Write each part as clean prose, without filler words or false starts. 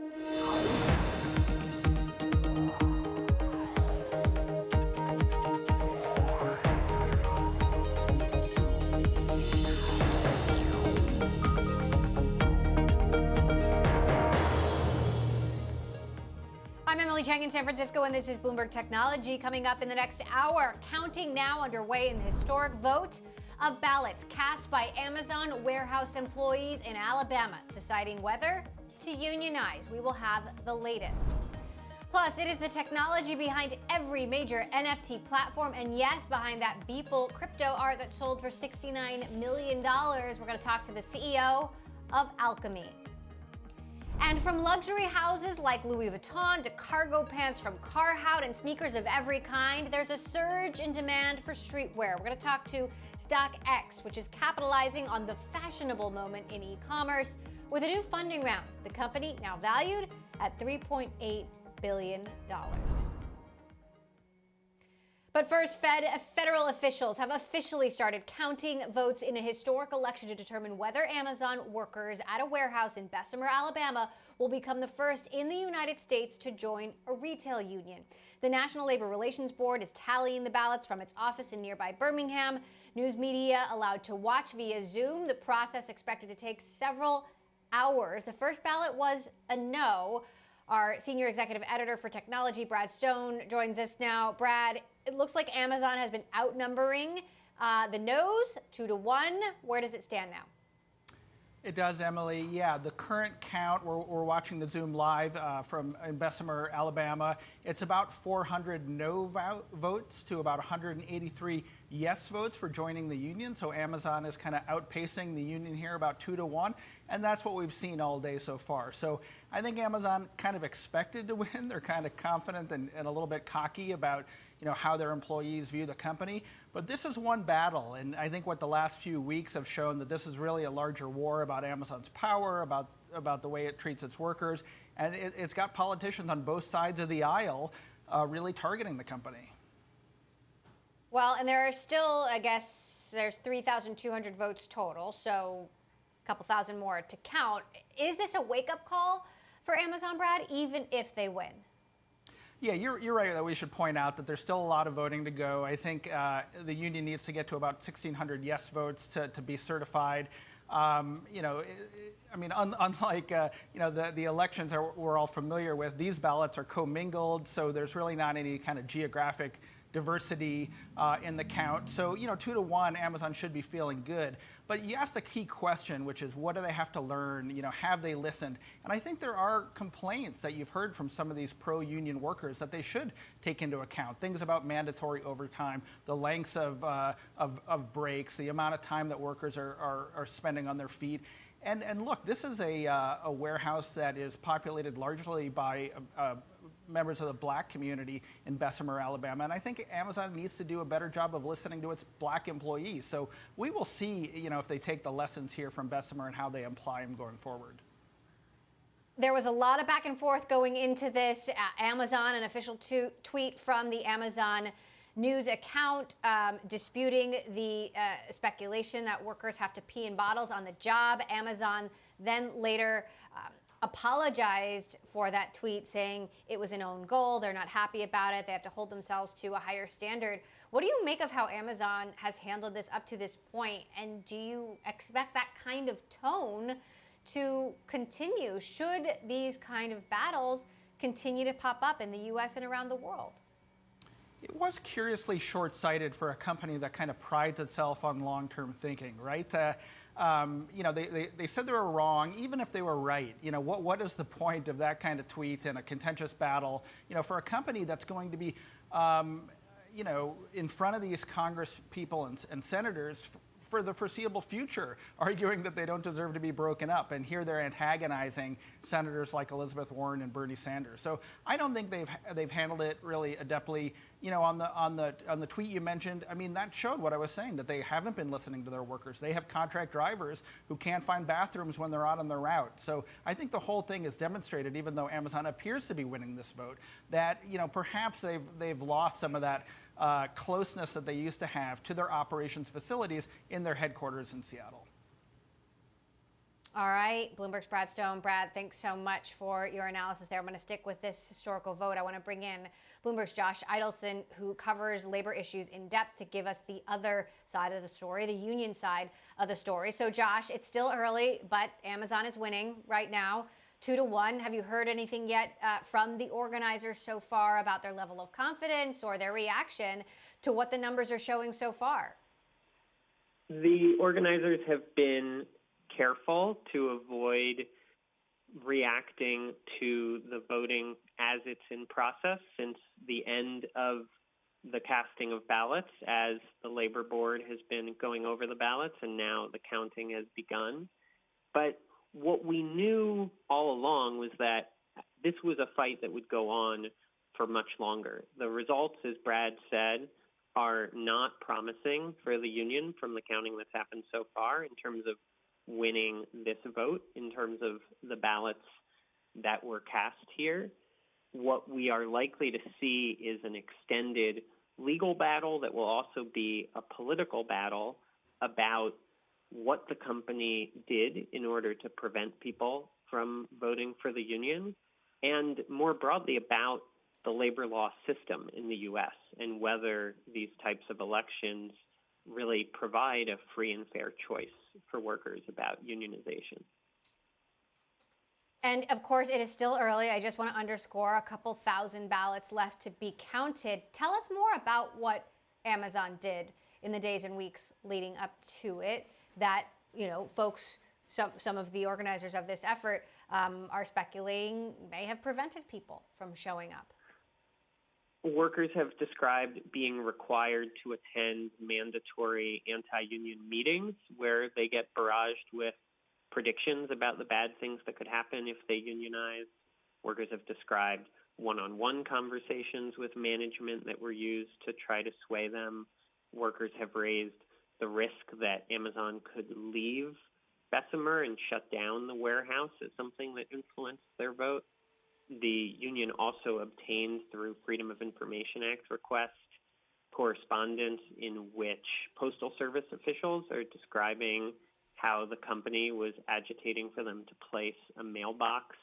I'm Emily Chang in San Francisco, and this is Bloomberg Technology. Coming up in the next hour, counting now underway in the historic vote of ballots cast by Amazon warehouse employees in Alabama, deciding whether to unionize. We will have the latest. Plus, it is the technology behind every major NFT platform, and yes, behind that Beeple crypto art that sold for $69 million. We're going to talk to the CEO of Alchemy. And from luxury houses like Louis Vuitton to cargo pants from Carhartt and sneakers of every kind, there's a surge in demand for streetwear. We're going to talk to Stockx, which is capitalizing on the fashionable moment in e-commerce with a new funding round. The company now valued at $3.8 billion. But first, federal officials have officially started counting votes in a historic election to determine whether Amazon workers at a warehouse in Bessemer, Alabama, will become the first in the United States to join a retail union. The National Labor Relations Board is tallying the ballots from its office in nearby Birmingham. News media allowed to watch via Zoom. The process expected to take several hours. The first ballot was a no. Our senior executive editor for technology, Brad Stone, joins us now. Brad, it looks like Amazon has been outnumbering the no's 2-1. Where does it stand now? It does, Emily. Yeah, the current count, we're watching the Zoom live from in Bessemer, Alabama. It's about 400 no votes to about 183 yes votes for joining the union. So Amazon is kind of outpacing the union here about 2-1. And that's what we've seen all day so far. So I think Amazon kind of expected to win. They're kind of confident and a little bit cocky about how their employees view the company. But this is one battle. And I think what the last few weeks have shown that this is really a larger war about Amazon's power, about the way it treats its workers. And it's got politicians on both sides of the aisle really targeting the company. Well, and there are still, I guess, there's 3,200 votes total, so a couple thousand more to count. Is this a wake-up call for Amazon, Brad, even if they win? Yeah, you're right that we should point out that there's still a lot of voting to go. I think the union needs to get to about 1,600 yes votes to be certified. Unlike the elections we're all familiar with, these ballots are commingled, so there's really not any kind of geographic diversity in the count. So, 2-1, Amazon should be feeling good. But you asked the key question, which is what do they have to learn? Have they listened? And I think there are complaints that you've heard from some of these pro-union workers that they should take into account. Things about mandatory overtime, the lengths of breaks, the amount of time that workers are spending on their feet. And look, this is a warehouse that is populated largely by members of the black community in Bessemer, Alabama. And I think Amazon needs to do a better job of listening to its black employees. So we will see, if they take the lessons here from Bessemer and how they apply them going forward. There was a lot of back and forth going into this. Amazon, an official tweet from the Amazon news account disputing the speculation that workers have to pee in bottles on the job. Amazon then later apologized for that tweet, saying it was an own goal. They're not happy about it. They have to hold themselves to a higher standard. What do you make of how Amazon has handled this up to this point? And do you expect that kind of tone to continue? Should these kind of battles continue to pop up in the U.S. and around the world? It was curiously short-sighted for a company that kind of prides itself on long-term thinking, right? They said they were wrong, even if they were right. What is the point of that kind of tweet in a contentious battle? For a company that's going to be, in front of these Congress people and senators for the foreseeable future, arguing that they don't deserve to be broken up. And here they're antagonizing senators like Elizabeth Warren and Bernie Sanders. So I don't think they've handled it really adeptly. On the tweet you mentioned, I mean, that showed what I was saying, that they haven't been listening to their workers. They have contract drivers who can't find bathrooms when they're out on their route. So I think the whole thing is demonstrated, even though Amazon appears to be winning this vote, that perhaps they've lost some of that closeness that they used to have to their operations facilities in their headquarters in Seattle. All right, Bloomberg's Brad Stone. Brad, thanks so much for your analysis there. I'm going to stick with this historical vote. I want to bring in Bloomberg's Josh Idelson, who covers labor issues in depth, to give us the other side of the story, the union side of the story. So, Josh, it's still early, but Amazon is winning right now, 2-1. Have you heard anything yet from the organizers so far about their level of confidence or their reaction to what the numbers are showing so far? The organizers have been careful to avoid reacting to the voting as it's in process since the end of the casting of ballots, as the Labor Board has been going over the ballots and now the counting has begun. But what we knew all along was that this was a fight that would go on for much longer. The results, as Brad said, are not promising for the union from the counting that's happened so far in terms of winning this vote, in terms of the ballots that were cast here. What we are likely to see is an extended legal battle that will also be a political battle about what the company did in order to prevent people from voting for the union, and more broadly about the labor law system in the U.S. and whether these types of elections really provide a free and fair choice for workers about unionization. And of course, it is still early. I just want to underscore a couple thousand ballots left to be counted. Tell us more about what Amazon did in the days and weeks leading up to it that, folks, some of the organizers of this effort are speculating may have prevented people from showing up. Workers have described being required to attend mandatory anti-union meetings where they get barraged with predictions about the bad things that could happen if they unionize. Workers have described one-on-one conversations with management that were used to try to sway them. Workers have raised the risk that Amazon could leave Bessemer and shut down the warehouse as something that influenced their vote. The union also obtained, through Freedom of Information Act request, correspondence in which Postal Service officials are describing how the company was agitating for them to place a mailbox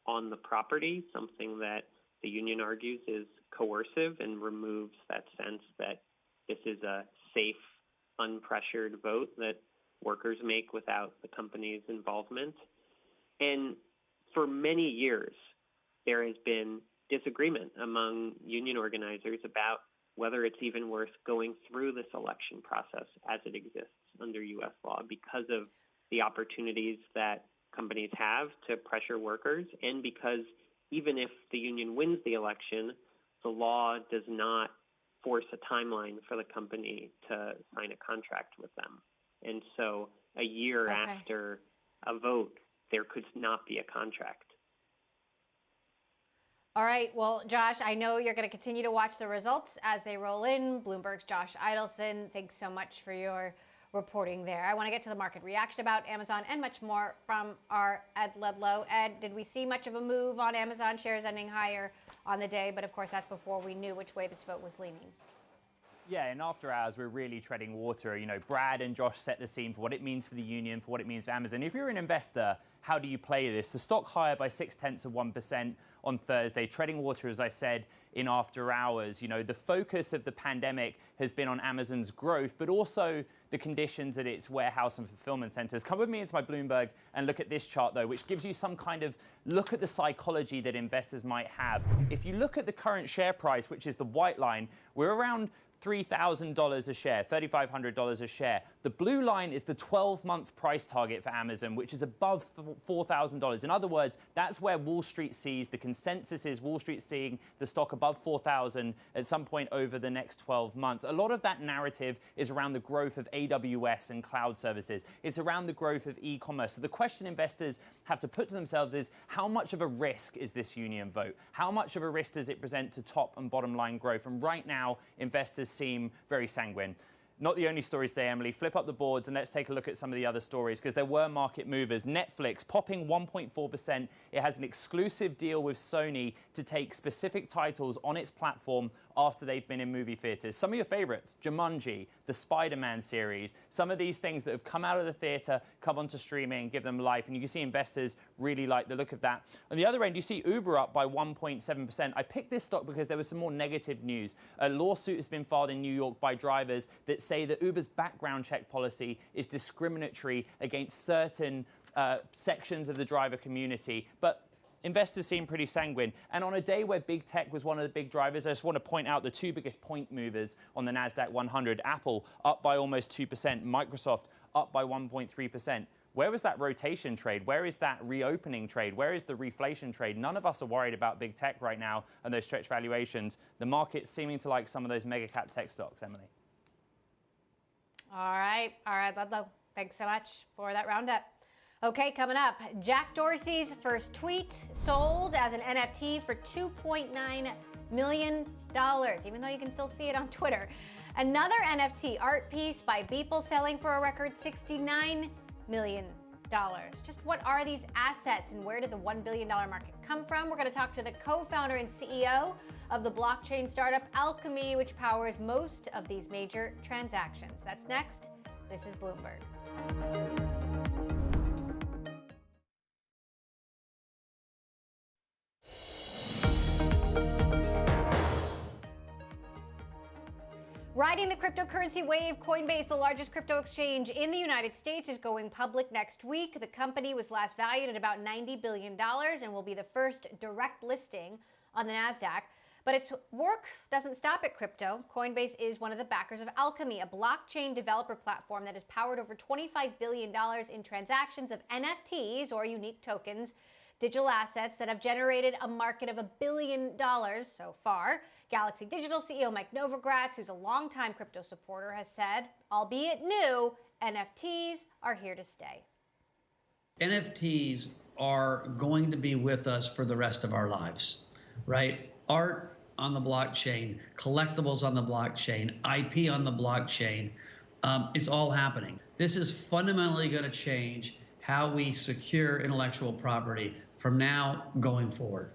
on the property, something that the union argues is coercive and removes that sense that this is a safe, unpressured vote that workers make without the company's involvement. And for many years, there has been disagreement among union organizers about whether it's even worth going through this election process as it exists under U.S. law because of the opportunities that companies have to pressure workers, and because even if the union wins the election, the law does not force a timeline for the company to sign a contract with them. And so a year after a vote, there could not be a contract. All right. Well, Josh, I know you're going to continue to watch the results as they roll in. Bloomberg's Josh Idelson, thanks so much for your reporting there. I want to get to the market reaction about Amazon and much more from our Ed Ludlow. Ed, did we see much of a move on Amazon shares ending higher on the day? But of course, that's before we knew which way this vote was leaning. Yeah, and after hours, we're really treading water. Brad and Josh set the scene for what it means for the union, for what it means for Amazon. If you're an investor, how do you play this? The stock higher by 0.6% on Thursday, treading water, as I said, in after hours. The focus of the pandemic has been on Amazon's growth, but also the conditions at its warehouse and fulfillment centers. Come with me into my Bloomberg and look at this chart, though, which gives you some kind of look at the psychology that investors might have. If you look at the current share price, which is the white line, we're around $3,000 a share, $3,500 a share. The blue line is the 12-month price target for Amazon, which is above $4,000. In other words, that's where Wall Street sees, the consensus is Wall Street seeing the stock above $4,000 at some point over the next 12 months. A lot of that narrative is around the growth of AWS and cloud services. It's around the growth of e-commerce. So the question investors have to put to themselves is, how much of a risk is this union vote? How much of a risk does it present to top and bottom line growth? And right now, investors seem very sanguine. not the only stories today, Emily. Flip up the boards and let's take a look at some of the other stories because there were market movers. Netflix popping 1.4%. It has an exclusive deal with Sony to take specific titles on its platform after they've been in movie theaters. Some of your favorites, Jumanji, the Spider-Man series, some of these things that have come out of the theater, come onto streaming, give them life. And you can see investors really like the look of that. On the other end, you see Uber up by 1.7%. I picked this stock because there was some more negative news. A lawsuit has been filed in New York by drivers that say that Uber's background check policy is discriminatory against certain sections of the driver community. But investors seem pretty sanguine. And on a day where big tech was one of the big drivers, I just want to point out the two biggest point movers on the NASDAQ 100. Apple up by almost 2%, Microsoft up by 1.3%. Where was that rotation trade? Where is that reopening trade? Where is the reflation trade? None of us are worried about big tech right now and those stretch valuations. The market's seeming to like some of those mega cap tech stocks, Emily. All right, Ludlow. Thanks so much for that roundup. Okay, coming up, Jack Dorsey's first tweet sold as an NFT for $2.9 million, even though you can still see it on Twitter. Another NFT art piece by Beeple selling for a record $69 million. Just what are these assets and where did the $1 billion market come from? We're going to talk to the co-founder and CEO of the blockchain startup Alchemy, which powers most of these major transactions. That's next. This is Bloomberg. Riding the cryptocurrency wave, Coinbase, the largest crypto exchange in the United States, is going public next week. The company was last valued at about $90 billion and will be the first direct listing on the NASDAQ. But its work doesn't stop at crypto. Coinbase is one of the backers of Alchemy, a blockchain developer platform that has powered over $25 billion in transactions of NFTs, or unique tokens, digital assets that have generated a market of $1 billion so far. Galaxy Digital CEO Mike Novogratz, who's a longtime crypto supporter, has said, albeit new, NFTs are here to stay. NFTs are going to be with us for the rest of our lives, right? Art on the blockchain, collectibles on the blockchain, IP on the blockchain, it's all happening. This is fundamentally going to change how we secure intellectual property from now going forward.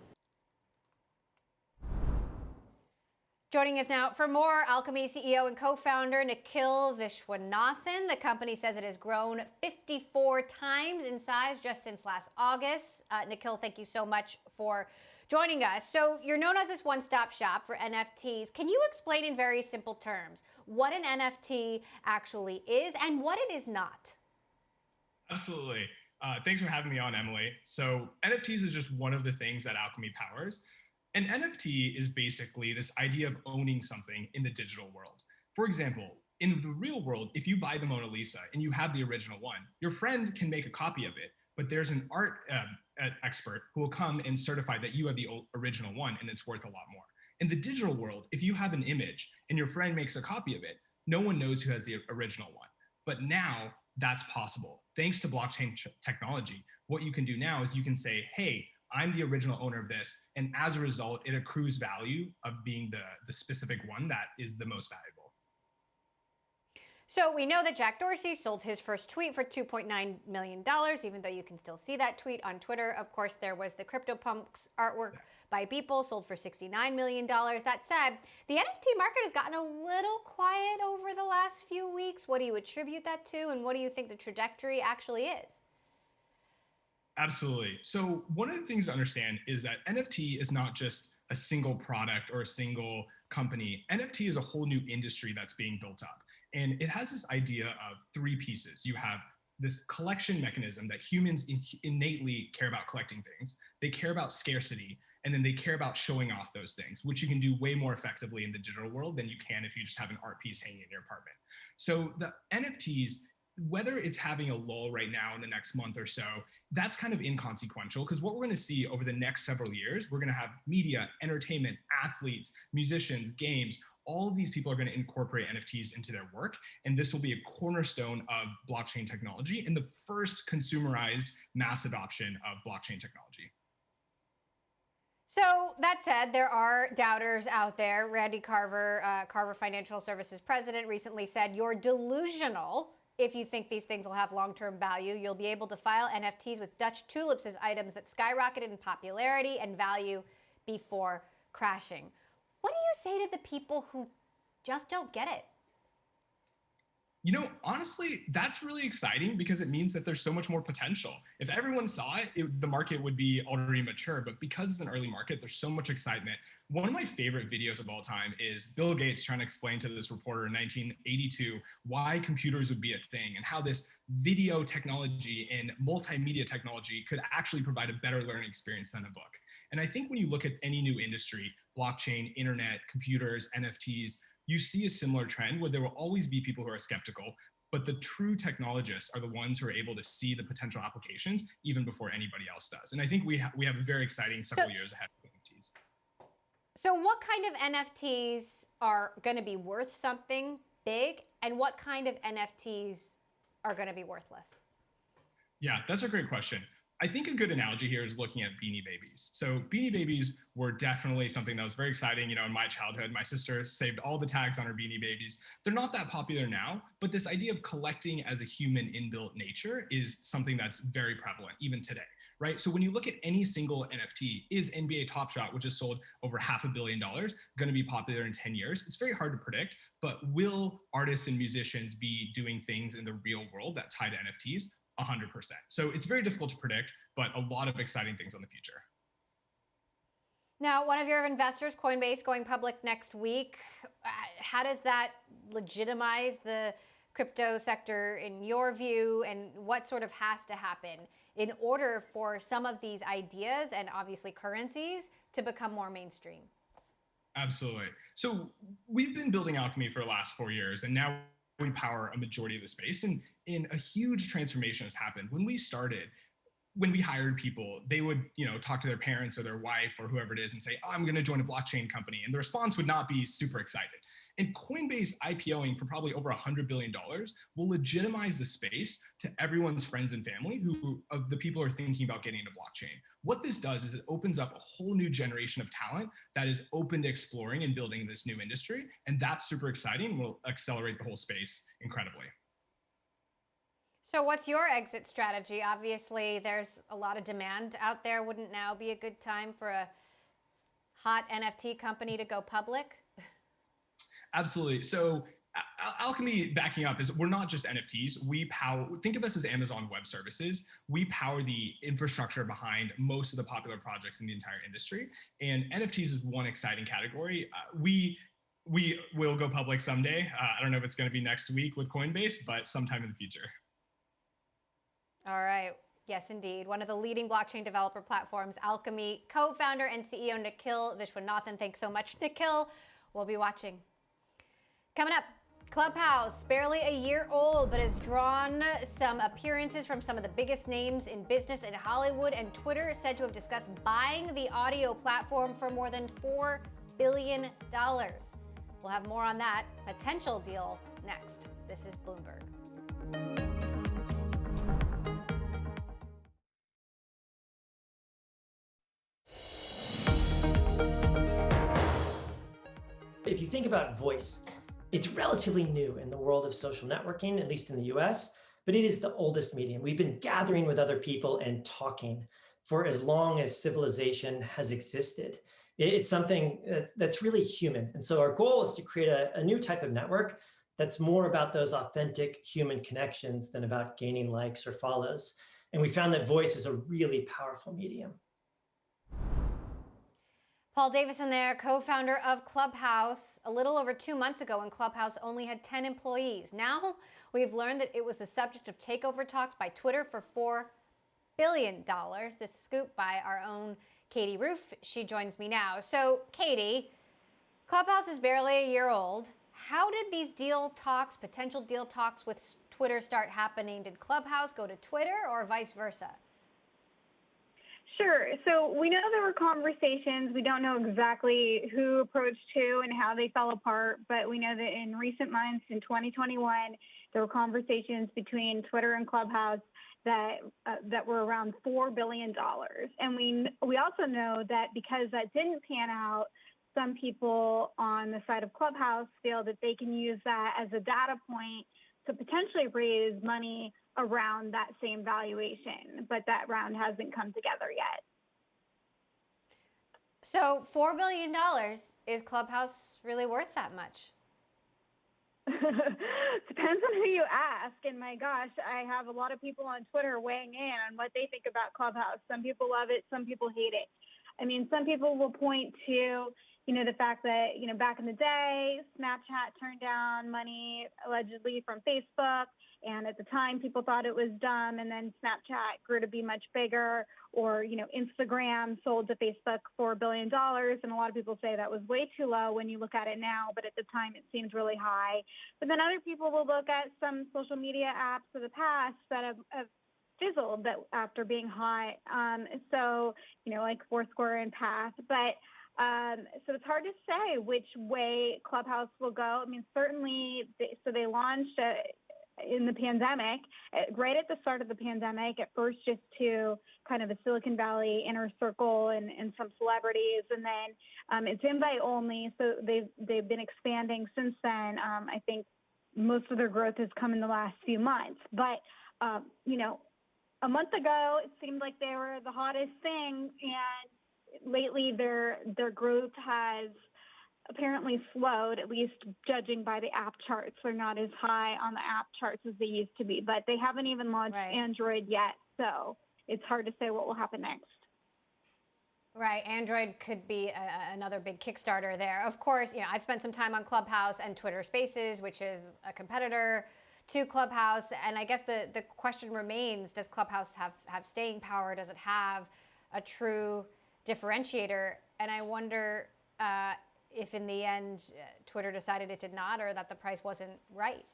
Joining us now for more, Alchemy CEO and co-founder Nikhil Vishwanathan. The company says it has grown 54 times in size just since last August. Nikhil, thank you so much for joining us. So you're known as this one-stop shop for NFTs. Can you explain in very simple terms what an NFT actually is and what it is not? Absolutely. Thanks for having me on, Emily. So NFTs is just one of the things that Alchemy powers. An NFT is basically this idea of owning something in the digital world. For example, in the real world, if you buy the Mona Lisa and you have the original one, your friend can make a copy of it, but there's an art expert who will come and certify that you have the original one and it's worth a lot more. In the digital world, if you have an image and your friend makes a copy of it, no one knows who has the original one. But now that's possible. Thanks to blockchain technology, what you can do now is you can say, hey, I'm the original owner of this. And as a result, it accrues value of being the specific one that is the most valuable. So we know that Jack Dorsey sold his first tweet for $2.9 million, even though you can still see that tweet on Twitter. Of course, there was the CryptoPunks artwork by Beeple, sold for $69 million. That said, the NFT market has gotten a little quiet over the last few weeks. What do you attribute that to, and what do you think the trajectory actually is? Absolutely. So one of the things to understand is that NFT is not just a single product or a single company. NFT is a whole new industry that's being built up. And it has this idea of three pieces. You have this collection mechanism that humans innately care about collecting things. They care about scarcity, and then they care about showing off those things, which you can do way more effectively in the digital world than you can if you just have an art piece hanging in your apartment. So the NFTs, whether it's having a lull right now in the next month or so, that's kind of inconsequential, because what we're going to see over the next several years, we're going to have media, entertainment, athletes, musicians, games. All of these people are going to incorporate NFTs into their work, and this will be a cornerstone of blockchain technology and the first consumerized mass adoption of blockchain technology. So that said, there are doubters out there. Randy Carver, Carver Financial Services president, recently said, "You're delusional if you think these things will have long-term value. You'll be able to file NFTs with Dutch tulips as items that skyrocketed in popularity and value before crashing." What do you say to the people who just don't get it? You know, honestly, that's really exciting because it means that there's so much more potential. If everyone saw it, the market would be already mature, but because it's an early market, there's so much excitement. One of my favorite videos of all time is Bill Gates trying to explain to this reporter in 1982 why computers would be a thing and how this video technology and multimedia technology could actually provide a better learning experience than a book. And I think when you look at any new industry, blockchain, internet, computers, NFTs, you see a similar trend where there will always be people who are skeptical, but the true technologists are the ones who are able to see the potential applications even before anybody else does. And I think we have a very exciting several years ahead of NFTs. So what kind of NFTs are going to be worth something big, and what kind of NFTs are going to be worthless? Yeah, that's a great question. I think a good analogy here is looking at Beanie Babies. So Beanie Babies were definitely something that was very exciting. You know, in my childhood, my sister saved all the tags on her Beanie Babies. They're not that popular now, but this idea of collecting as a human inbuilt nature is something that's very prevalent even today, right? So when you look at any single NFT, is NBA Top Shot, which has sold over $500 million, going to be popular in 10 years? It's very hard to predict, but will artists and musicians be doing things in the real world that tie to NFTs? 100%. So it's very difficult to predict, but a lot of exciting things in the future. Now, one of your investors, Coinbase, going public next week. How does that legitimize the crypto sector in your view, and what sort of has to happen in order for some of these ideas and obviously currencies to become more mainstream? Absolutely. So we've been building Alchemy for the last 4 years, and now we power a majority of the space, and a huge transformation has happened. When we started, when we hired people, they would, talk to their parents or their wife or whoever it is and say, "Oh, I'm going to join a blockchain company," and the response would not be super excited. And Coinbase IPOing for probably over $100 billion will legitimize the space to everyone's friends and family of the people who are thinking about getting into blockchain. What this does is it opens up a whole new generation of talent that is open to exploring and building this new industry. And that's super exciting and will accelerate the whole space incredibly. So what's your exit strategy? Obviously, there's a lot of demand out there. Wouldn't now be a good time for a hot NFT company to go public? Absolutely. So Alchemy, backing up, is we're not just NFTs. We power, think of us as Amazon Web Services. We power the infrastructure behind most of the popular projects in the entire industry. And NFTs is one exciting category. We will go public someday. I don't know if it's going to be next week with Coinbase, but sometime in the future. All right. Yes, indeed. One of the leading blockchain developer platforms, Alchemy, co-founder and CEO Nikhil Vishwanathan. Thanks so much, Nikhil. We'll be watching. Coming up, Clubhouse, barely a year old, but has drawn some appearances from some of the biggest names in business in Hollywood, and Twitter is said to have discussed buying the audio platform for more than $4 billion. We'll have more on that potential deal next. This is Bloomberg. If you think about voice, it's relatively new in the world of social networking, at least in the US, but it is the oldest medium. We've been gathering with other people and talking for as long as civilization has existed. It's something that's really human. And so our goal is to create a new type of network that's more about those authentic human connections than about gaining likes or follows. And we found that voice is a really powerful medium. Paul Davison there, co-founder of Clubhouse. A little over 2 months ago when Clubhouse only had 10 employees. Now we've learned that it was the subject of takeover talks by Twitter for $4 billion. This scoop by our own Katie Roof. She joins me now. So Katie, Clubhouse is barely a year old. How did these potential deal talks with Twitter start happening? Did Clubhouse go to Twitter or vice versa? Sure. So we know there were conversations. We don't know exactly who approached who and how they fell apart, but we know that in recent months, in 2021, there were conversations between Twitter and Clubhouse that were around $4 billion. And we also know that because that didn't pan out, some people on the side of Clubhouse feel that they can use that as a data point to potentially raise money around that same valuation, but that round hasn't come together yet. So $4 billion, is Clubhouse really worth that much? Depends on who you ask. And my gosh, I have a lot of people on Twitter weighing in on what they think about Clubhouse. Some people love it, some people hate it. I mean, some people will point to, the fact that, back in the day, Snapchat turned down money allegedly from Facebook. And at the time, people thought it was dumb. And then Snapchat grew to be much bigger. Or, Instagram sold to Facebook for $1 billion. And a lot of people say that was way too low when you look at it now. But at the time, it seems really high. But then other people will look at some social media apps of the past that have fizzled that after being high. So, like Foursquare and Path. But so it's hard to say which way Clubhouse will go. I mean, certainly, they launched in the pandemic, right at the start of the pandemic, at first just to kind of a Silicon Valley inner circle and some celebrities. And then it's invite only. So they've been expanding since then. I think most of their growth has come in the last few months. But, a month ago, it seemed like they were the hottest thing. And lately their growth has apparently slowed, at least judging by the app charts. They're not as high on the app charts as they used to be, but they haven't even launched Android yet. So it's hard to say what will happen next. Right. Android could be another big Kickstarter there. Of course, I've spent some time on Clubhouse and Twitter Spaces, which is a competitor to Clubhouse. And I guess the question remains, does Clubhouse have staying power? Does it have a true differentiator? And I wonder if in the end Twitter decided it did not, or that the price wasn't right.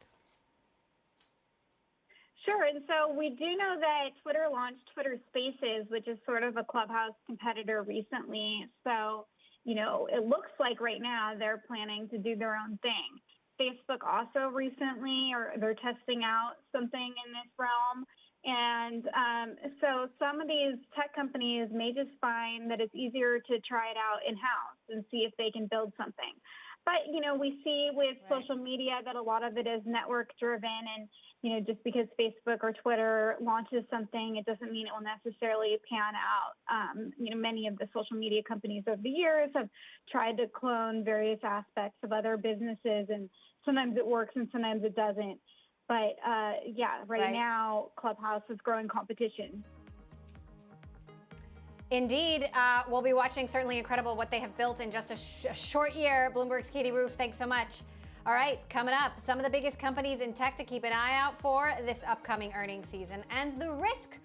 Sure. And so we do know that Twitter launched Twitter Spaces, which is sort of a Clubhouse competitor recently. So, it looks like right now they're planning to do their own thing. Facebook also recently, or they're testing out something in this realm. And so some of these tech companies may just find that it's easier to try it out in-house and see if they can build something. But, we see with social media that a lot of it is network driven. And, just because Facebook or Twitter launches something, it doesn't mean it will necessarily pan out. Many of the social media companies over the years have tried to clone various aspects of other businesses, and sometimes it works and sometimes it doesn't. But right now, Clubhouse is growing competition. Indeed. We'll be watching. Certainly incredible what they have built in just a short year. Bloomberg's Katie Roof, thanks so much. All right, coming up, some of the biggest companies in tech to keep an eye out for this upcoming earnings season and the risk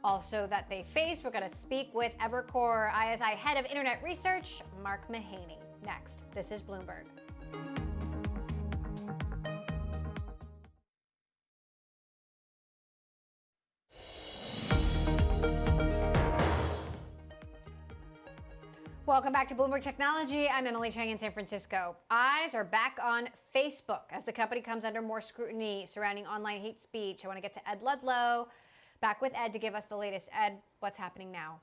also that they face. We're going to speak with Evercore ISI Head of Internet Research, Mark Mahaney. Next, this is Bloomberg. Welcome back to Bloomberg Technology. I'm Emily Chang in San Francisco. Eyes are back on Facebook as the company comes under more scrutiny surrounding online hate speech. I want to get to Ed Ludlow. Back with Ed to give us the latest. Ed, what's happening now?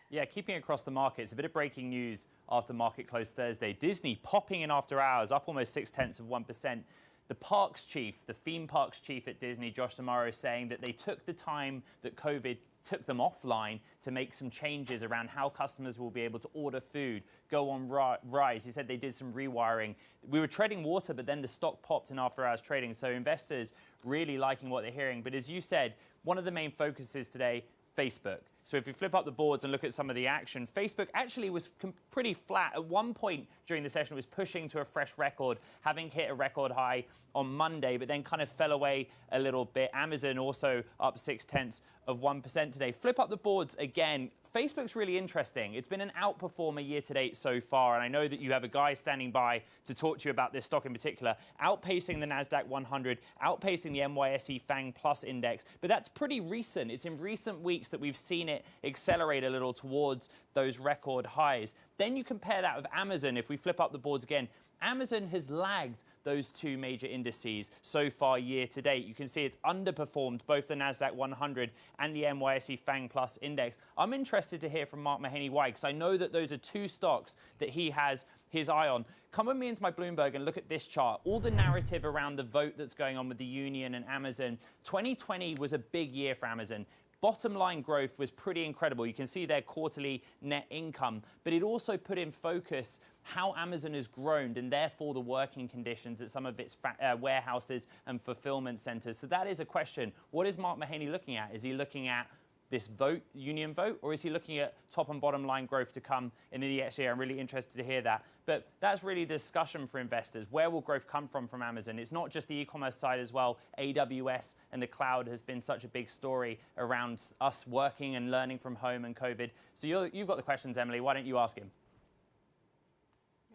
Yeah, keeping across the markets, a bit of breaking news after market close Thursday. Disney popping in after hours, up almost 0.6%. The parks chief, the theme parks chief at Disney, Josh D'Amaro, saying that they took the time that COVID took them offline to make some changes around how customers will be able to order food, go on Rise. He said they did some rewiring. We were treading water, but then the stock popped in after hours trading. So investors really liking what they're hearing. But as you said, one of the main focuses today, Facebook. So if you flip up the boards and look at some of the action, Facebook actually was pretty flat. At one point during the session, it was pushing to a fresh record, having hit a record high on Monday, but then kind of fell away a little bit. Amazon also up 0.6% today. Flip up the boards again. Facebook's really interesting. It's been an outperformer year to date so far, and I know that you have a guy standing by to talk to you about this stock in particular, outpacing the NASDAQ 100, outpacing the NYSE FANG Plus index, but that's pretty recent. It's in recent weeks that we've seen it accelerate a little towards those record highs. Then you compare that with Amazon. If we flip up the boards again, Amazon has lagged those two major indices so far year to date. You can see it's underperformed both the NASDAQ 100 and the NYSE FANG Plus index. I'm interested to hear from Mark Mahaney why, because I know that those are two stocks that he has his eye on. Come with me into my Bloomberg and look at this chart. All the narrative around the vote that's going on with the union and Amazon. 2020 was a big year for Amazon. Bottom line growth was pretty incredible. You can see their quarterly net income, but it also put in focus how Amazon has grown and therefore the working conditions at some of its warehouses and fulfillment centers. So that is a question. What is Mark Mahaney looking at? Is he looking at this vote, union vote, or is he looking at top and bottom line growth to come in the next year? I'm really interested to hear that. But that's really the discussion for investors. Where will growth come from Amazon? It's not just the e-commerce side as well. AWS and the cloud has been such a big story around us working and learning from home and COVID. So you've got the questions, Emily. Why don't you ask him?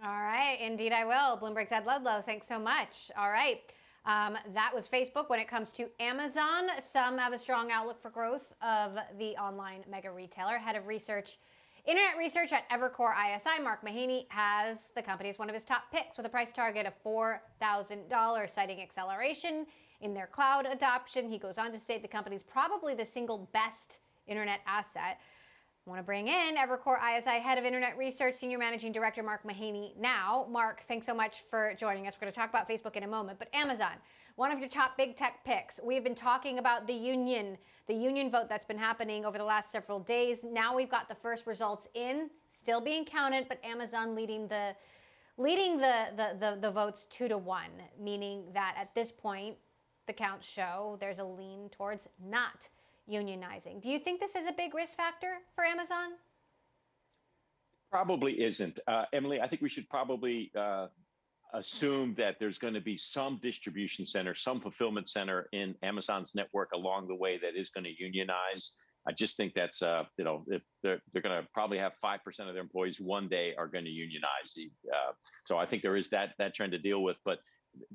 All right, indeed I will. Bloomberg's Ed Ludlow, thanks so much. All right. That was Facebook. When it comes to Amazon, some have a strong outlook for growth of the online mega retailer. Head of internet research at Evercore ISI, Mark Mahaney, has the company as one of his top picks with a price target of $4,000, citing acceleration in their cloud adoption. He goes on to state the company's probably the single best internet asset. I want to bring in Evercore ISI Head of Internet Research, Senior Managing Director Mark Mahaney now. Mark, thanks so much for joining us. We're going to talk about Facebook in a moment, but Amazon, one of your top big tech picks. We've been talking about the union vote that's been happening over the last several days. Now we've got the first results in, still being counted, but Amazon leading the votes 2-1, meaning that at this point, the counts show there's a lean towards not unionizing. Do you think this is a big risk factor for Amazon? Probably isn't. Emily, I think we should probably assume that there's going to be some distribution center, some fulfillment center in Amazon's network along the way that is going to unionize. I just think that's, if they're going to probably have 5% of their employees one day are going to unionize. So I think there is that trend to deal with, but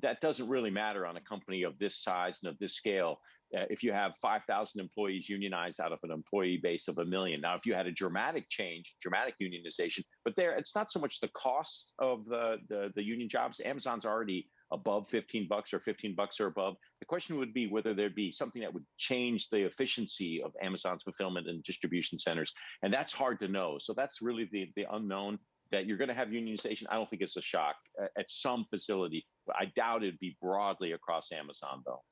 that doesn't really matter on a company of this size and of this scale. If you have 5,000 employees unionized out of an employee base of 1 million. Now, if you had a dramatic change, dramatic unionization, but there, it's not so much the cost of the union jobs. Amazon's already above $15 or $15 or above. The question would be whether there'd be something that would change the efficiency of Amazon's fulfillment and distribution centers. And that's hard to know. So that's really the unknown. That you're going to have unionization. I don't think it's a shock at some facility. I doubt it'd be broadly across Amazon, though.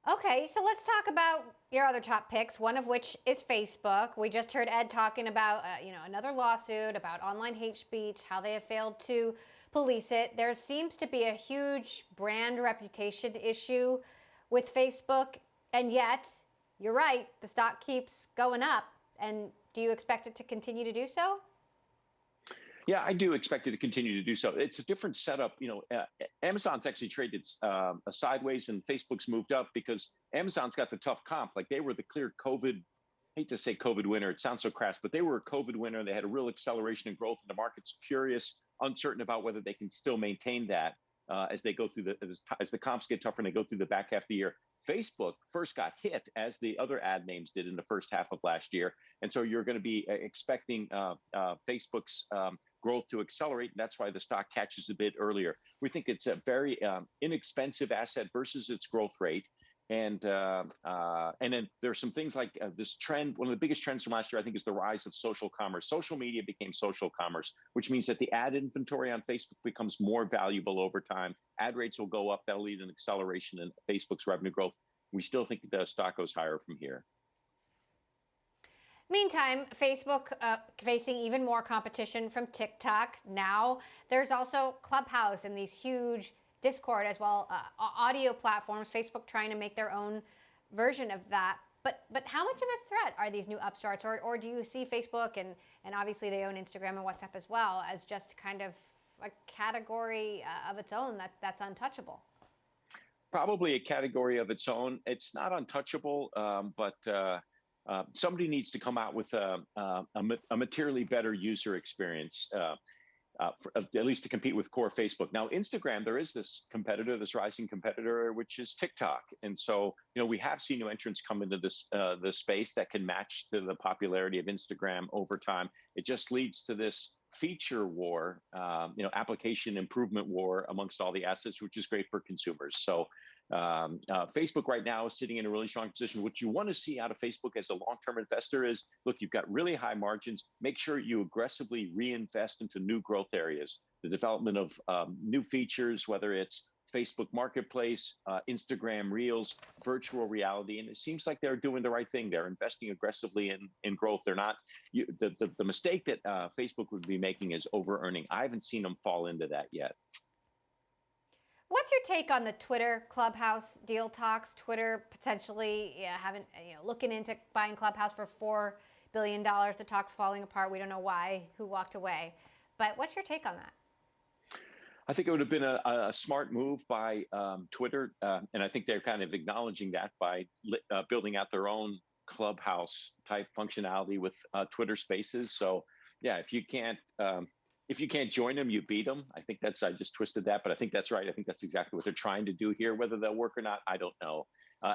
Okay, so let's talk about your other top picks, one of which is Facebook. We just heard Ed talking about, another lawsuit about online hate speech, how they have failed to police it. There seems to be a huge brand reputation issue with Facebook, and yet, you're right, the stock keeps going up. And do you expect it to continue to do so? Yeah, I do expect it to continue to do so. It's a different setup. Amazon's actually traded sideways and Facebook's moved up because Amazon's got the tough comp. Like they were the clear COVID, hate to say COVID winner. It sounds so crass, but they were a COVID winner. They had a real acceleration in growth and the market's curious, uncertain about whether they can still maintain that as they go through as the comps get tougher and they go through the back half of the year. Facebook first got hit as the other ad names did in the first half of last year. And so you're going to be expecting Facebook's growth to accelerate. And that's why the stock catches a bit earlier. We think it's a very inexpensive asset versus its growth rate. And then there's some things like this trend. One of the biggest trends from last year, I think, is the rise of social commerce. Social media became social commerce, which means that the ad inventory on Facebook becomes more valuable over time. Ad rates will go up. That'll lead to an acceleration in Facebook's revenue growth. We still think the stock goes higher from here. Meantime, Facebook facing even more competition from TikTok. Now there's also Clubhouse and these huge Discord as well, audio platforms, Facebook trying to make their own version of that. But how much of a threat are these new upstarts? Or do you see Facebook, and obviously they own Instagram and WhatsApp as well, as just kind of a category of its own that's untouchable? Probably a category of its own. It's not untouchable, but somebody needs to come out with a materially better user experience. at least to compete with core Facebook. Now, Instagram, there is this competitor, this rising competitor, which is TikTok. And so, we have seen new entrants come into this space that can match to the popularity of Instagram over time. It just leads to this feature war, application improvement war amongst all the assets, which is great for consumers. So Facebook right now is sitting in a really strong position. What you want to see out of Facebook as a long-term investor is, look, you've got really high margins. Make sure you aggressively reinvest into new growth areas, the development of new features, whether it's Facebook Marketplace, Instagram Reels, virtual reality. And it seems like they're doing the right thing. They're investing aggressively in growth. They're not, the mistake that Facebook would be making is over-earning. I haven't seen them fall into that yet. What's your take on the Twitter Clubhouse deal talks? Twitter potentially looking into buying Clubhouse for $4 billion. The talk's falling apart. We don't know why, who walked away. But what's your take on that? I think it would have been a smart move by Twitter. And I think they're kind of acknowledging that by building out their own Clubhouse type functionality with Twitter Spaces. So yeah, if you can't join them, you beat them. I just twisted that, but I think that's right. I think that's exactly what they're trying to do here. Whether they'll work or not, I don't know.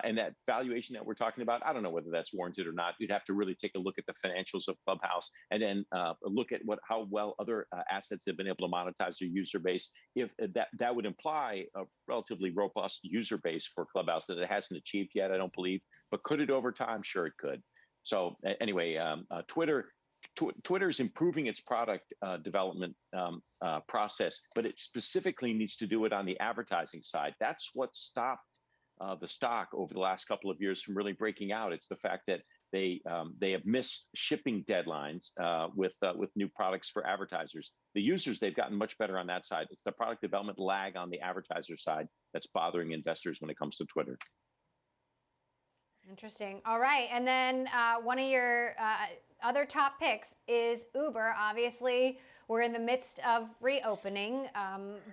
And that valuation that we're talking about, I don't know whether that's warranted or not. You'd have to really take a look at the financials of Clubhouse and then look at how well other assets have been able to monetize their user base. If that would imply a relatively robust user base for Clubhouse that it hasn't achieved yet, I don't believe. But could it over time? Sure, it could. So anyway, Twitter is improving its product development process, but it specifically needs to do it on the advertising side. That's what stopped the stock over the last couple of years from really breaking out. It's the fact that they have missed shipping deadlines with new products for advertisers. The users, they've gotten much better on that side. It's the product development lag on the advertiser side that's bothering investors when it comes to Twitter. Interesting. All right. And then one of your other top picks is Uber. Obviously, we're in the midst of reopening,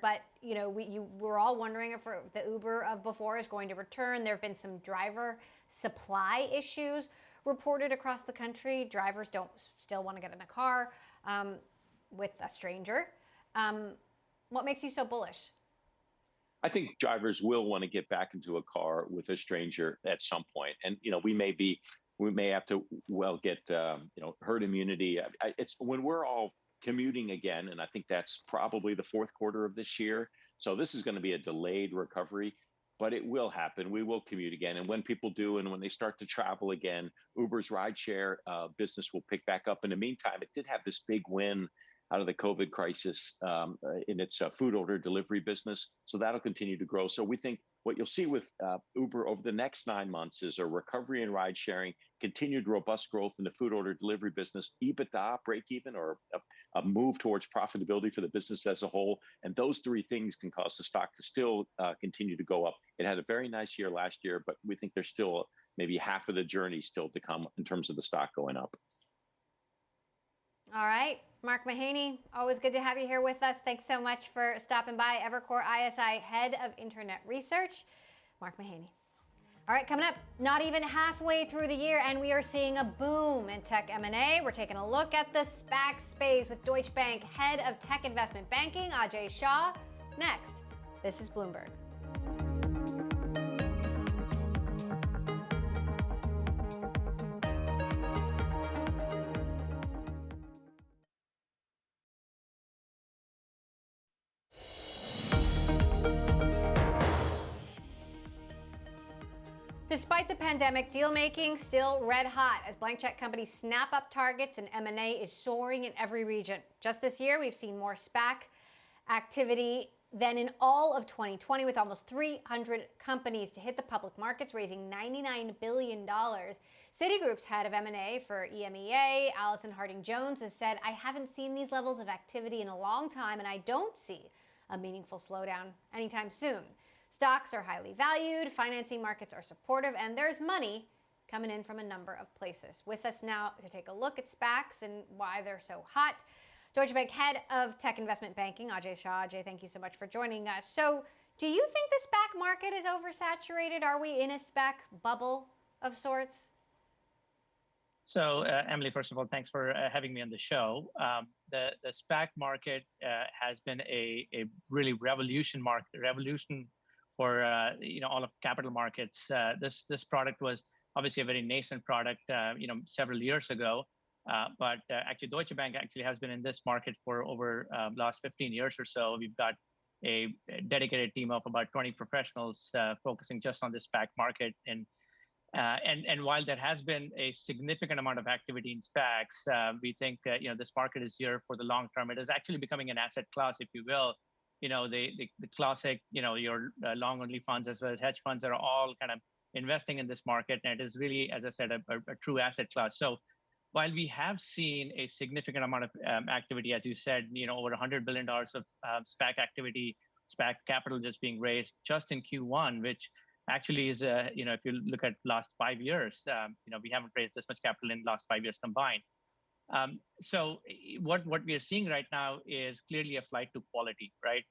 but we're all wondering if the Uber of before is going to return. There have been some driver supply issues reported across the country. Drivers still want to get in a car with a stranger. What makes you so bullish? I think drivers will want to get back into a car with a stranger at some point, and we may have to get herd immunity. It's when we're all commuting again, and I think that's probably the fourth quarter of this year. So this is going to be a delayed recovery, but it will happen. We will commute again, and when people do, and when they start to travel again, Uber's rideshare business will pick back up. In the meantime, it did have this big win out of the COVID crisis in its food order delivery business. So that'll continue to grow. So we think what you'll see with Uber over the next 9 months is a recovery in ride sharing, continued robust growth in the food order delivery business, EBITDA break even, or a move towards profitability for the business as a whole. And those three things can cause the stock to still continue to go up. It had a very nice year last year, but we think there's still maybe half of the journey still to come in terms of the stock going up. All right. Mark Mahaney, always good to have you here with us. Thanks so much for stopping by. Evercore ISI Head of Internet Research, Mark Mahaney. All right, coming up, not even halfway through the year, and we are seeing a boom in tech M&A. We're taking a look at the SPAC space with Deutsche Bank Head of Tech Investment Banking, Ajay Shah. Next, this is Bloomberg. Despite the pandemic, deal-making still red hot as blank check companies snap up targets and M&A is soaring in every region. Just this year, we've seen more SPAC activity than in all of 2020, with almost 300 companies to hit the public markets, raising $99 billion. Citigroup's head of M&A for EMEA, Allison Harding-Jones, has said, "I haven't seen these levels of activity in a long time, and I don't see a meaningful slowdown anytime soon. Stocks are highly valued, financing markets are supportive, and there's money coming in from a number of places." With us now to take a look at SPACs and why they're so hot, Deutsche Bank Head of Tech Investment Banking, Ajay Shah. Ajay, thank you so much for joining us. So do you think the SPAC market is oversaturated? Are we in a SPAC bubble of sorts? So, Emily, first of all, thanks for having me on the show. The SPAC market has been a really revolution for all of capital markets. This product was obviously a very nascent product, several years ago. But actually, Deutsche Bank actually has been in this market for over last 15 years or so. We've got a dedicated team of about 20 professionals focusing just on the SPAC market. And while there has been a significant amount of activity in SPACs, we think this market is here for the long term. It is actually becoming an asset class, if you will. The classic, your long only funds as well as hedge funds are all kind of investing in this market, and it is really, as I said, a true asset class. So while we have seen a significant amount of activity, as you said, over $100 billion of SPAC activity, SPAC capital just being raised just in Q1, which actually is, if you look at last 5 years, we haven't raised this much capital in the last 5 years combined. So what we are seeing right now is clearly a flight to quality, right?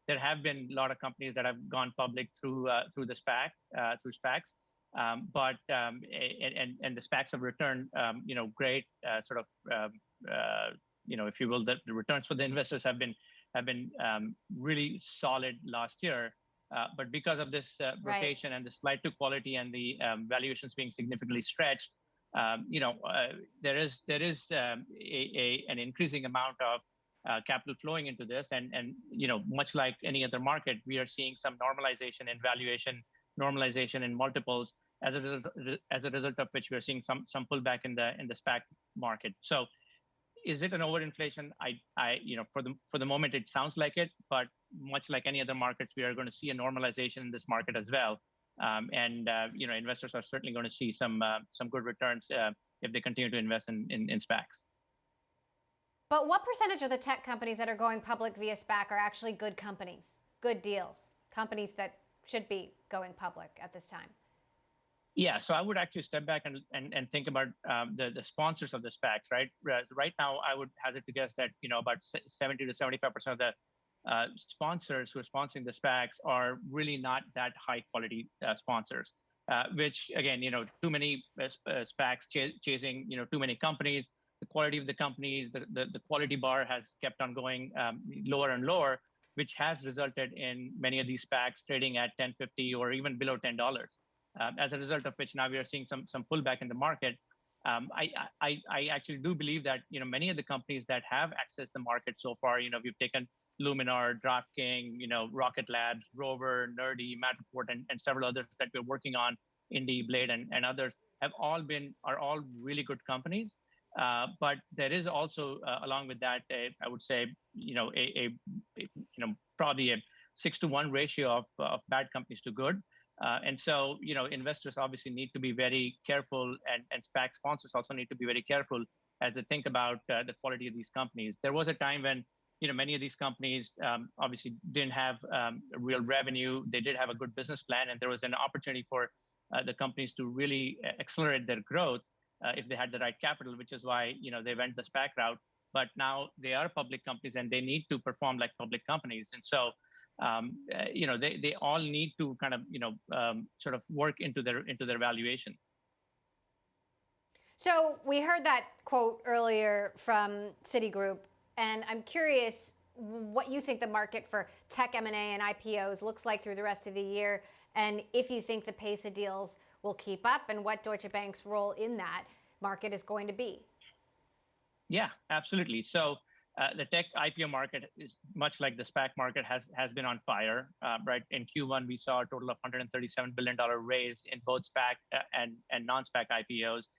There have been a lot of companies that have gone public through the SPAC, through SPACs, but the SPACs have returned, great if you will, the returns for the investors have been really solid last year. But because of this rotation and this flight to quality and the valuations being significantly stretched, there is an increasing amount of capital flowing into this, and much like any other market, we are seeing some normalization in valuation, normalization in multiples, as a result of which we are seeing some pullback in the SPAC market. So, is it an overinflation? For the moment, it sounds like it, but much like any other markets, we are going to see a normalization in this market as well. Investors are certainly going to see some good returns if they continue to invest in SPACs. But what percentage of the tech companies that are going public via SPAC are actually good companies, good deals, companies that should be going public at this time? Yeah, so I would actually step back and think about the sponsors of the SPACs, right? Right now, I would hazard to guess that about 70 to 75% of the sponsors who are sponsoring the SPACs are really not that high quality sponsors, which again, too many SPACs chasing too many companies. The quality of the companies, the quality bar has kept on going lower and lower, which has resulted in many of these SPACs trading at $10.50 or even below $10. As a result of which, now we are seeing some pullback in the market. I actually do believe that many of the companies that have accessed the market so far, we've taken Luminar, DraftKings, Rocket Labs, Rover, Nerdy, Matterport, and several others that we're working on, Indie, Blade, and others are all really good companies. But there is also, along with that, I would say, probably a 6-to-1 ratio of bad companies to good. And so, investors obviously need to be very careful, and SPAC sponsors also need to be very careful as they think about the quality of these companies. There was a time when, many of these companies obviously didn't have real revenue. They did have a good business plan, and there was an opportunity for the companies to really accelerate their growth if they had the right capital, which is why, they went the SPAC route. But now they are public companies, and they need to perform like public companies. And so, they all need to kind of, sort of work into their valuation. So we heard that quote earlier from Citigroup, and I'm curious what you think the market for tech M&A and IPOs looks like through the rest of the year, and if you think the pace of deals will keep up, and what Deutsche Bank's role in that market is going to be. Yeah, absolutely. So the tech IPO market is much like the SPAC market has been on fire, right? In Q1, we saw a total of $137 billion raise in both SPAC and non-SPAC IPOs,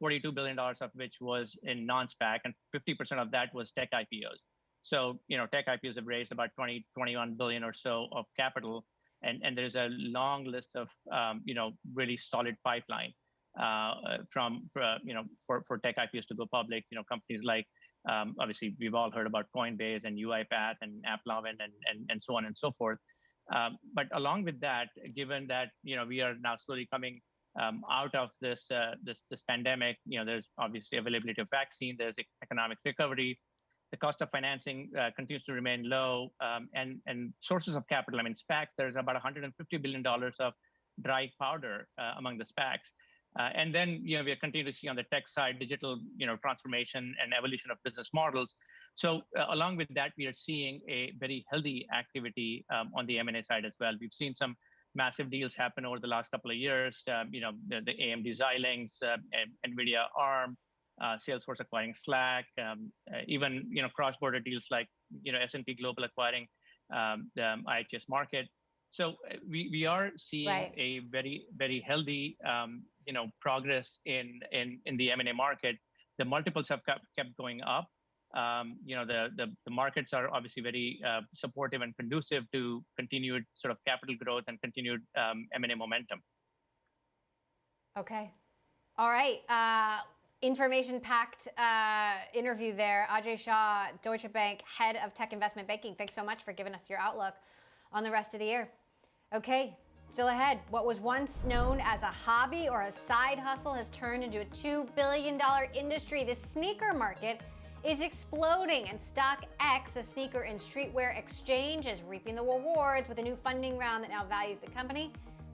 $42 billion of which was in non-SPAC, and 50% of that was tech IPOs. So, tech IPOs have raised about 21 billion or so of capital, and there's a long list of, really solid pipeline for tech IPOs to go public. Companies like, obviously, we've all heard about Coinbase and UiPath and AppLovin and so on and so forth. But along with that, given that we are now slowly coming out of this pandemic, there's obviously availability of vaccine, there's economic recovery, the cost of financing continues to remain low, and sources of capital. I mean, SPACs, there's about $150 billion of dry powder among the SPACs. And then, we are continuing to see on the tech side, digital, transformation and evolution of business models. So along with that, we are seeing a very healthy activity on the M&A side as well. We've seen some massive deals happen over the last couple of years. The AMD Xilinx, NVIDIA ARM, Salesforce acquiring Slack, even cross-border deals like S&P Global acquiring the IHS Market. So we are seeing a very, very healthy progress in the M&A market. The multiples have kept going up. The markets are obviously very supportive and conducive to continued sort of capital growth and continued M&A momentum. Okay. All right. Information-packed interview there. Ajay Shah, Deutsche Bank, Head of Tech Investment Banking. Thanks so much for giving us your outlook on the rest of the year. Okay, still ahead. What was once known as a hobby or a side hustle has turned into a $2 billion industry. The sneaker market is exploding, and Stockx, a sneaker and streetwear exchange, is reaping the rewards with a new funding round that now values the company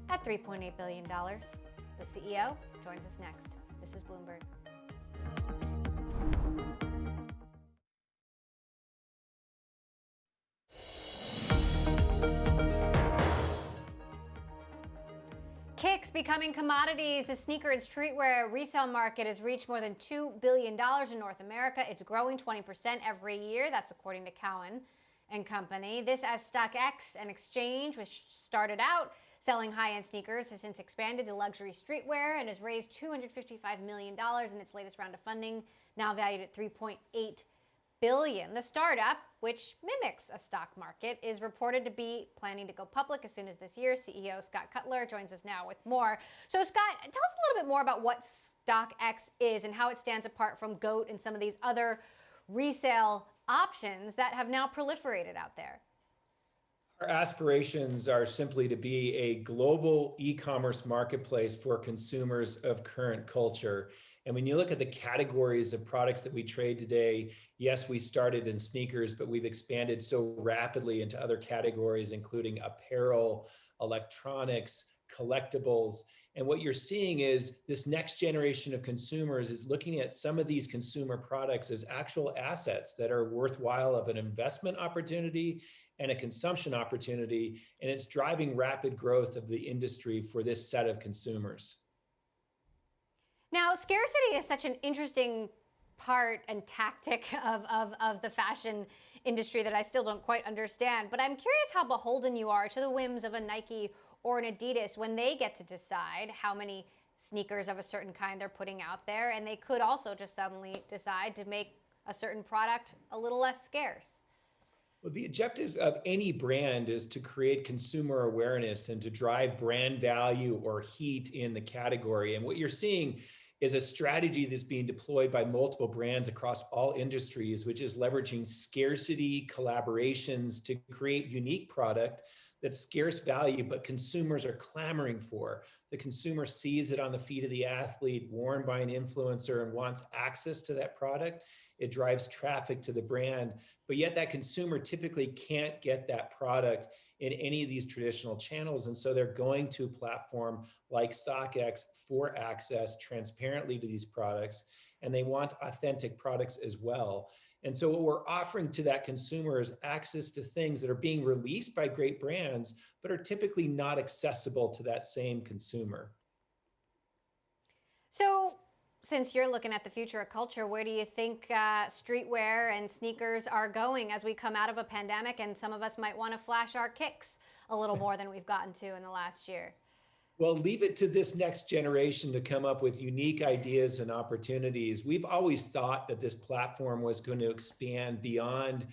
at $3.8 billion. The CEO joins us next. This is Bloomberg. Kicks becoming commodities. The sneaker and streetwear resale market has reached more than $2 billion in North America. It's growing 20% every year. That's according to Cowen and Company. This as Stockx, an exchange which started out selling high-end sneakers, has since expanded to luxury streetwear and has raised $255 million in its latest round of funding, now valued at $3.8 billion. The startup, which mimics a stock market, is reported to be planning to go public as soon as this year. CEO Scott Cutler joins us now with more. So Scott, tell us a little bit more about what Stockx is and how it stands apart from GOAT and some of these other resale options that have now proliferated out there. Our aspirations are simply to be a global e-commerce marketplace for consumers of current culture. And when you look at the categories of products that we trade today, yes, we started in sneakers, but we've expanded so rapidly into other categories, including apparel, electronics, collectibles. And what you're seeing is this next generation of consumers is looking at some of these consumer products as actual assets that are worthwhile of an investment opportunity and a consumption opportunity. And it's driving rapid growth of the industry for this set of consumers. Now, scarcity is such an interesting part and tactic of the fashion industry that I still don't quite understand. But I'm curious how beholden you are to the whims of a Nike or an Adidas when they get to decide how many sneakers of a certain kind they're putting out there. And they could also just suddenly decide to make a certain product a little less scarce. Well, the objective of any brand is to create consumer awareness and to drive brand value or heat in the category. And what you're seeing is a strategy that's being deployed by multiple brands across all industries, which is leveraging scarcity collaborations to create unique product that's scarce value, but consumers are clamoring for. The consumer sees it on the feet of the athlete, worn by an influencer, and wants access to that product. It drives traffic to the brand, but yet that consumer typically can't get that product in any of these traditional channels. And so they're going to a platform like Stockx for access transparently to these products, and they want authentic products as well. And so what we're offering to that consumer is access to things that are being released by great brands, but are typically not accessible to that same consumer. So, since you're looking at the future of culture, where do you think streetwear and sneakers are going as we come out of a pandemic and some of us might want to flash our kicks a little more than we've gotten to in the last year? Well, leave it to this next generation to come up with unique ideas and opportunities. We've always thought that this platform was going to expand beyond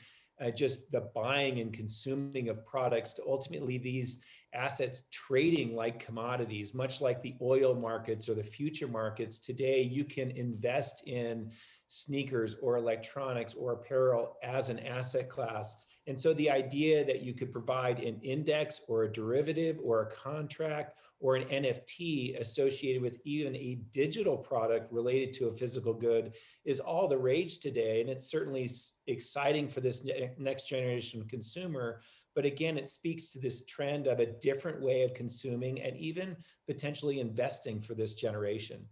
just the buying and consuming of products to ultimately these assets trading like commodities, much like the oil markets or the future markets. Today, you can invest in sneakers or electronics or apparel as an asset class. And so the idea that you could provide an index or a derivative or a contract or an NFT associated with even a digital product related to a physical good is all the rage today. And it's certainly exciting for this next generation consumer, But again, it speaks to this trend of a different way of consuming and even potentially investing for this generation.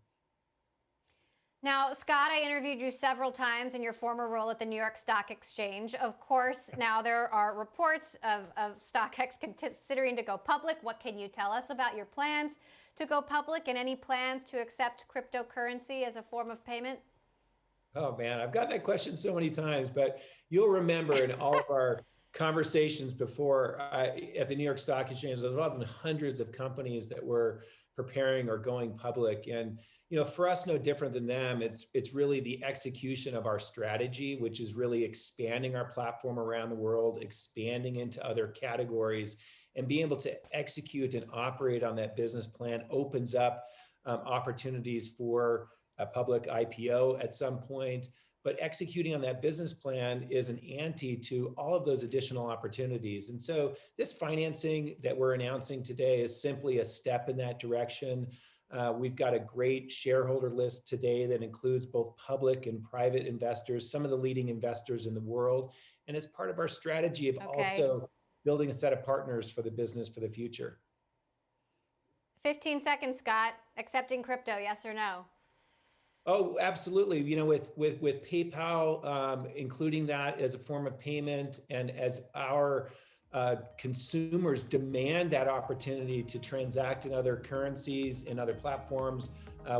Now, Scott, I interviewed you several times in your former role at the New York Stock Exchange. Of course, now there are reports of Stockx considering to go public. What can you tell us about your plans to go public and any plans to accept cryptocurrency as a form of payment? Oh man, I've gotten that question so many times, but you'll remember in all of our conversations before at the New York Stock Exchange, there's often hundreds of companies that were preparing or going public. And for us, no different than them, it's really the execution of our strategy, which is really expanding our platform around the world, expanding into other categories, and being able to execute and operate on that business plan opens up opportunities for a public IPO at some point. But executing on that business plan is an ante to all of those additional opportunities. And so this financing that we're announcing today is simply a step in that direction. We've got a great shareholder list today that includes both public and private investors, some of the leading investors in the world. And as part of our strategy of also building a set of partners for the business for the future. 15 seconds, Scott. Accepting crypto, yes or no? Oh, absolutely. With PayPal, including that as a form of payment, and as our consumers demand that opportunity to transact in other currencies, in other platforms,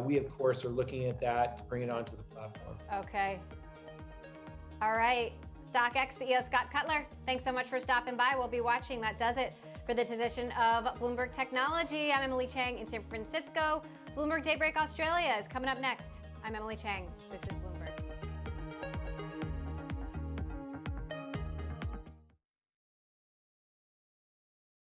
we of course are looking at that to bring it onto the platform. Okay. All right. Stockx CEO Scott Cutler, thanks so much for stopping by. We'll be watching. That does it for this edition of Bloomberg Technology. I'm Emily Chang in San Francisco. Bloomberg Daybreak Australia is coming up next. I'm Emily Chang. This is Bloomberg.